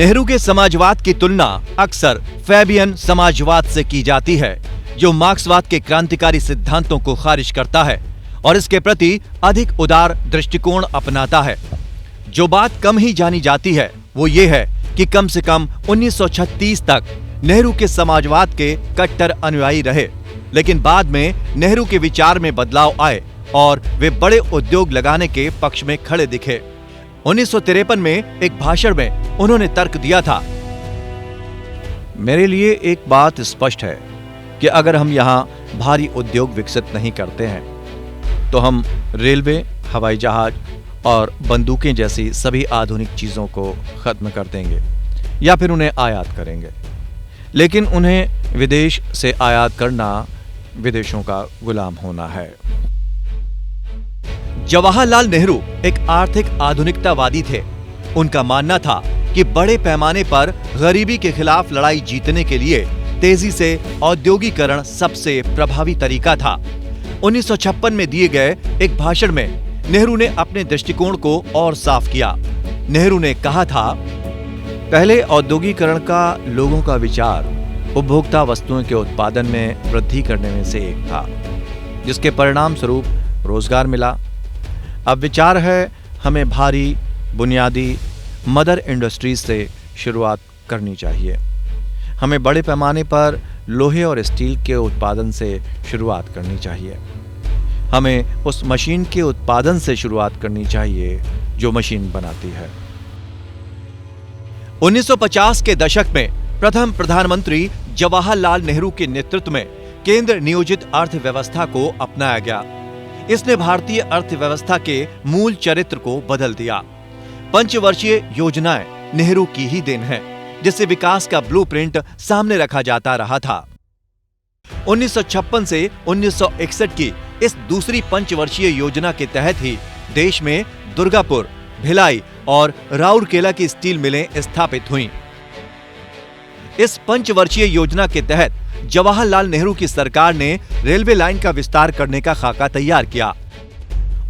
नेहरू के समाजवाद की तुलना अक्सर फैबियन समाजवाद से की जाती है, जो मार्क्सवाद के क्रांतिकारी सिद्धांतों को खारिज करता है और इसके प्रति अधिक उदार दृष्टिकोण अपनाता है। जो बात कम ही जानी जाती है वो ये है कि कम से कम 1936 तक नेहरू के समाजवाद के कट्टर अनुयायी रहे, लेकिन बाद में नेहरू के विचार में बदलाव आए और वे बड़े उद्योग लगाने के पक्ष में खड़े दिखे। 1953 में एक भाषण में उन्होंने तर्क दिया था, मेरे लिए एक बात स्पष्ट है कि अगर हम यहाँ भारी उद्योग विकसित नहीं करते हैं तो हम रेलवे, हवाई जहाज और बंदूकें जैसी सभी आधुनिक चीजों को खत्म कर देंगे या फिर उन्हें आयात करेंगे। लेकिन उन्हें विदेश से आयात करना विदेशों का गुलाम होना है। जवाहरलाल नेहरू एक आर्थिक आधुनिकतावादी थे। उनका मानना था कि बड़े पैमाने पर गरीबी के खिलाफ लड़ाई जीतने के लिए तेजी से औद्योगिकरण सबसे प्रभावी तरीका था। 1956 में दिए गए एक भाषण में नेहरू ने अपने दृष्टिकोण को और साफ किया। नेहरू ने कहा था, पहले औद्योगिकरण का लोगों का विचार उपभोक्ता वस्तुओं के उत्पादन में वृद्धि करने में से एक था, जिसके परिणाम स्वरूप रोजगार मिला। अब विचार है हमें भारी बुनियादी मदर इंडस्ट्रीज से शुरुआत करनी चाहिए। हमें बड़े पैमाने पर लोहे और स्टील के उत्पादन से शुरुआत करनी चाहिए। हमें उस मशीन के उत्पादन से शुरुआत करनी चाहिए जो मशीन बनाती है। 1950 के दशक में प्रथम प्रधानमंत्री जवाहरलाल नेहरू के नेतृत्व में केंद्र नियोजित अर्थव्यवस्था को अपनाया गया। इसने भारतीय अर्थव्यवस्था के मूल चरित्र को बदल दिया। पंचवर्षीय योजनाएं नेहरू की ही देन है, जिससे विकास का ब्लूप्रिंट सामने रखा जाता रहा था। 1956 से 1961 की इस दूसरी पंचवर्षीय योजना के तहत ही देश में दुर्गापुर, भिलाई और राउरकेला की स्टील मिलें स्थापित हुईं। इस पंचवर्षीय योजना के तहत जवाहरलाल नेहरू की सरकार ने रेलवे लाइन का विस्तार करने का खाका तैयार किया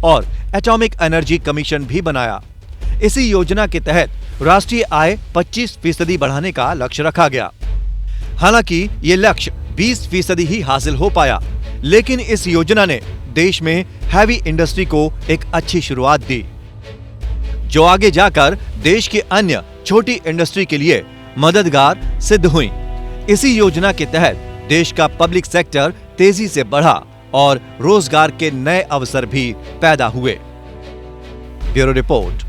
और एटॉमिक एनर्जी कमीशन भी बनाया। इसी योजना के तहत राष्ट्रीय आय 25% बढ़ाने का लक्ष्य रखा गया। हालांकि ये लक्ष्य 20% ही हासिल हो पाया, लेकिन इस योजना ने देश में हैवी इंडस्ट्री को एक अच्छी शुरुआत दी, जो आगे जाकर देश की अन्य छोटी इंडस्ट्री के लिए मददगार सिद्ध हुई। इसी योजना के तहत देश का पब्लिक सेक्टर तेजी से बढ़ा और रोजगार के नए अवसर भी पैदा हुए। Bureau report.